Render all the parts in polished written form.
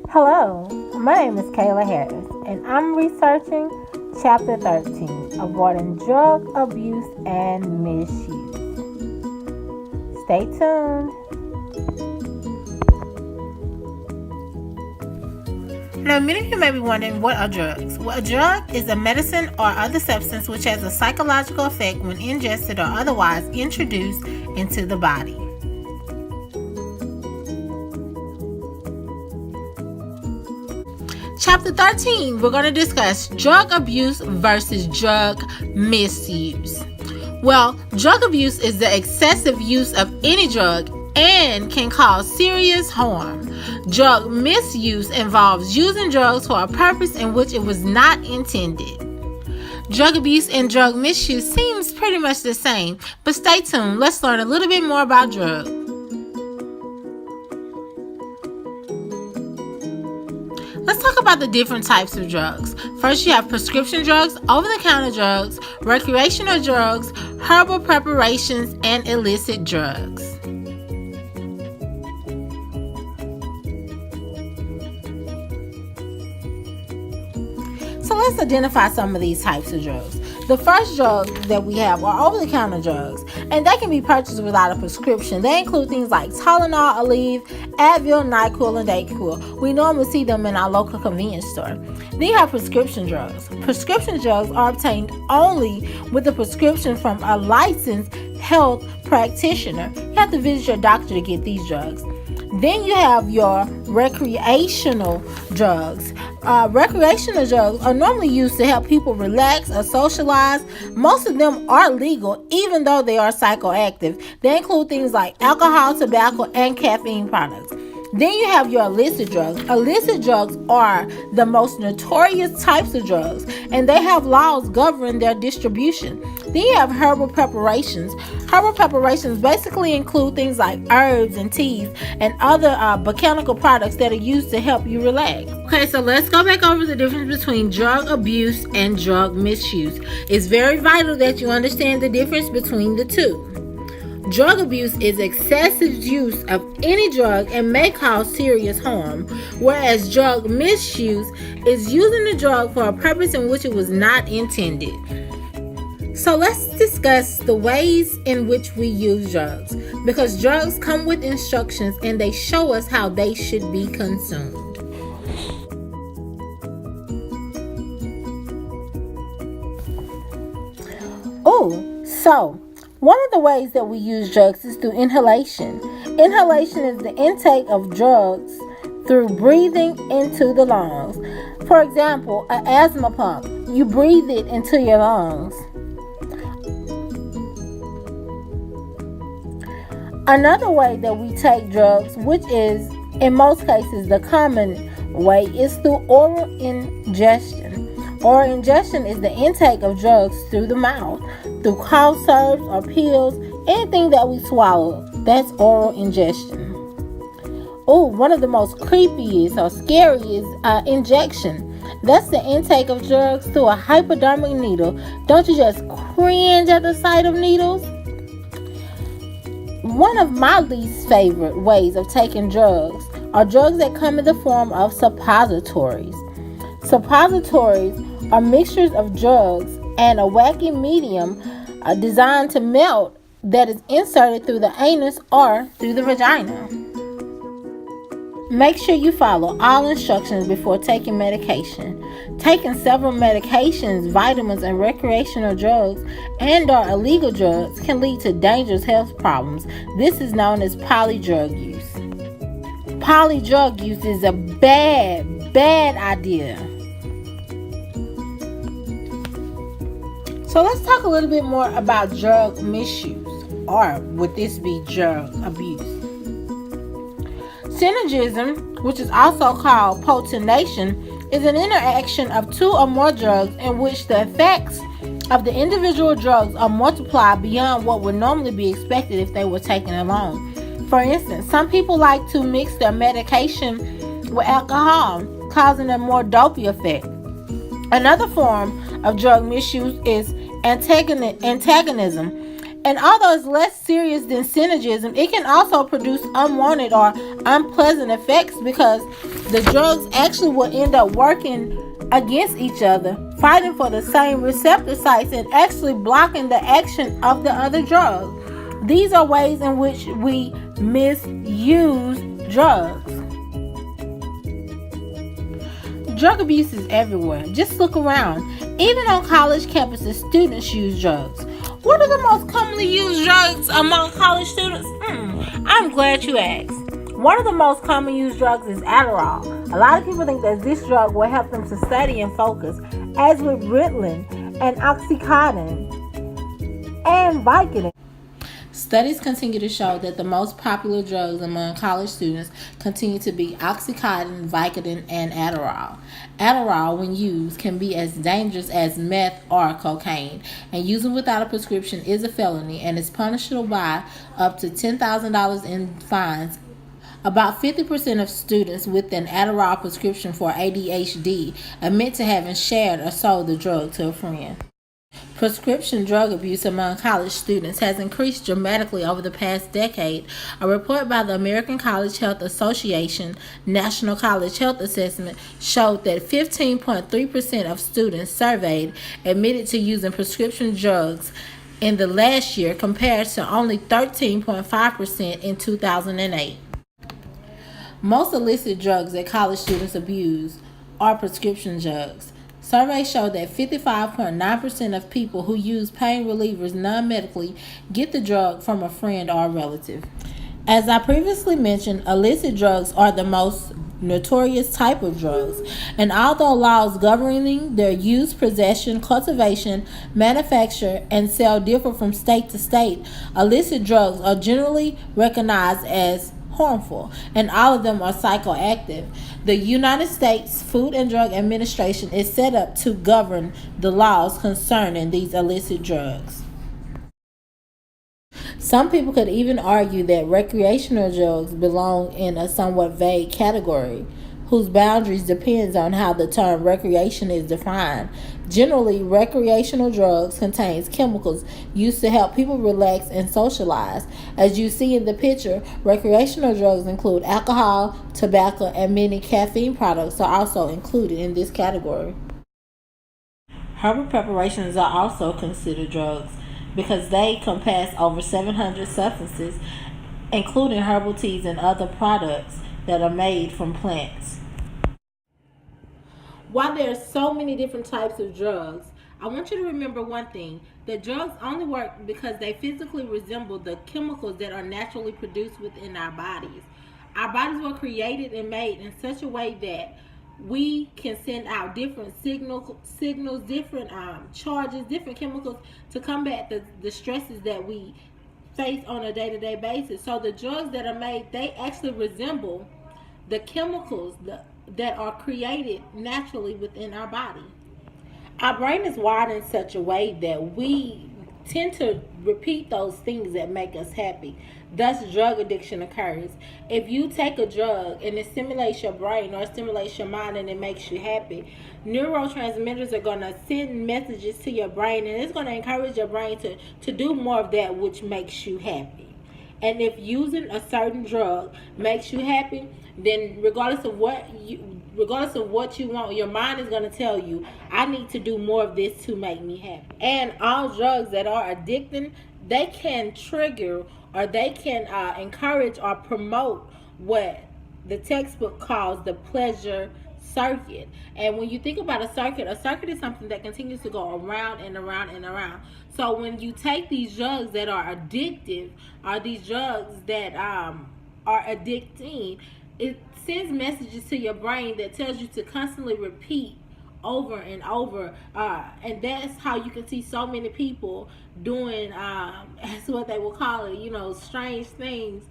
Hello, my name is Kayla Harris, and I'm researching Chapter 13, Avoiding Drug Abuse and Misuse. Stay tuned. Now, many of you may be wondering, what are drugs? Well, a drug is a medicine or other substance which has a psychological effect when ingested or otherwise introduced into the body. Chapter 13, we're going to discuss drug abuse versus drug misuse. Well, drug abuse is the excessive use of any drug and can cause serious harm. Drug misuse involves using drugs for a purpose in which it was not intended. Drug abuse and drug misuse seems pretty much the same, but stay tuned. Let's learn a little bit more about drugs. Let's talk about the different types of drugs. First, you have prescription drugs, over-the-counter drugs, recreational drugs, herbal preparations, and illicit drugs. So let's identify some of these types of drugs. The first drugs that we have are over-the-counter drugs, and they can be purchased without a prescription. They include things like Tylenol, Aleve, Advil, NyQuil, and Dayquil. We normally see them in our local convenience store. Then you have prescription drugs. Prescription drugs are obtained only with a prescription from a licensed health practitioner. You have to visit your doctor to get these drugs. Then you have your recreational drugs. Recreational drugs are normally used to help people relax or socialize. Most of them are legal, even though they are psychoactive. They include things like alcohol, tobacco, and caffeine products. Then you have your illicit drugs. Illicit drugs are the most notorious types of drugs, and they have laws governing their distribution. Then you have herbal preparations. Herbal preparations basically include things like herbs and teas and other botanical products that are used to help you relax. Okay, so let's go back over the difference between drug abuse and drug misuse. It's very vital that you understand the difference between the two. Drug abuse is excessive use of any drug and may cause serious harm, whereas drug misuse is using the drug for a purpose in which it was not intended. So let's discuss the ways in which we use drugs, because drugs come with instructions and they show us how they should be consumed. One of the ways that we use drugs is through inhalation. Inhalation is the intake of drugs through breathing into the lungs. For example, an asthma pump, you breathe it into your lungs. Another way that we take drugs, which is in most cases the common way, is through oral ingestion. Oral ingestion is the intake of drugs through the mouth, through cough syrups or pills, anything that we swallow. That's oral ingestion. One of the most creepiest or scariest injection. That's the intake of drugs through a hypodermic needle. Don't you just cringe at the sight of needles? One of my least favorite ways of taking drugs are drugs that come in the form of suppositories. Suppositories are mixtures of drugs and a wacky medium designed to melt that is inserted through the anus or through the vagina. Make sure you follow all instructions before taking medication. Taking several medications, vitamins, and recreational drugs and/or illegal drugs can lead to dangerous health problems. This is known as polydrug use. Polydrug use is a bad idea. So let's talk a little bit more about drug misuse, or would this be drug abuse? Synergism, which is also called potentiation, is an interaction of two or more drugs in which the effects of the individual drugs are multiplied beyond what would normally be expected if they were taken alone. For instance, some people like to mix their medication with alcohol, causing a more dopey effect. Another form of drug misuse is antagonism. And although it's less serious than synergism, it can also produce unwanted or unpleasant effects because the drugs actually will end up working against each other, fighting for the same receptor sites and actually blocking the action of the other drug. These are ways in which we misuse drugs. Drug abuse is everywhere. Just look around. Even on college campuses, students use drugs. What are the most commonly used drugs among college students? I'm glad you asked. One of the most common used drugs is Adderall. A lot of people think that this drug will help them to study and focus, as with Ritalin and Oxycontin and Vicodin. Studies continue to show that the most popular drugs among college students continue to be Oxycontin, Vicodin, and Adderall. Adderall, when used, can be as dangerous as meth or cocaine, and using without a prescription is a felony and is punishable by up to $10,000 in fines. About 50% of students with an Adderall prescription for ADHD admit to having shared or sold the drug to a friend. Prescription drug abuse among college students has increased dramatically over the past decade. A report by the American College Health Association National College Health Assessment showed that 15.3% of students surveyed admitted to using prescription drugs in the last year compared to only 13.5% in 2008. Most illicit drugs that college students abuse are prescription drugs. Surveys show that 55.9% of people who use pain relievers non-medically get the drug from a friend or a relative. As I previously mentioned, illicit drugs are the most notorious type of drugs, and although laws governing their use, possession, cultivation, manufacture, and sale differ from state to state, illicit drugs are generally recognized as harmful, and all of them are psychoactive. The United States Food and Drug Administration is set up to govern the laws concerning these illicit drugs. Some people could even argue that recreational drugs belong in a somewhat vague category, whose boundaries depends on how the term recreation is defined. Generally, recreational drugs contains chemicals used to help people relax and socialize. As you see in the picture, recreational drugs include alcohol, tobacco, and many caffeine products are also included in this category. Herbal preparations are also considered drugs because they encompass over 700 substances, including herbal teas and other products that are made from plants. While there are so many different types of drugs, I want you to remember one thing, that drugs only work because they physically resemble the chemicals that are naturally produced within our bodies. Our bodies were created and made in such a way that we can send out different signals, different charges, different chemicals to combat the stresses that we face on a day-to-day basis. So the drugs that are made, they actually resemble the chemicals that are created naturally within our body. Our brain is wired in such a way that we tend to repeat those things that make us happy. Thus, drug addiction occurs. If you take a drug and it stimulates your brain or it stimulates your mind and it makes you happy, neurotransmitters are going to send messages to your brain, and it's going to encourage your brain to do more of that which makes you happy. And if using a certain drug makes you happy, then regardless of what you want, your mind is going to tell you, I need to do more of this to make me happy. And all drugs that are addicting, they can trigger or they can encourage or promote what the textbook calls the pleasure circuit. And when you think about a circuit is something that continues to go around and around and around. So when you take these drugs that are addictive, or these drugs that are addicting, it sends messages to your brain that tells you to constantly repeat over and over, and that's how you can see so many people doing that's what they will call it, strange things,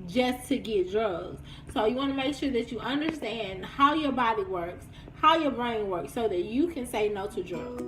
just to get drugs. So you want to make sure that you understand how your body works, how your brain works, so that you can say no to drugs.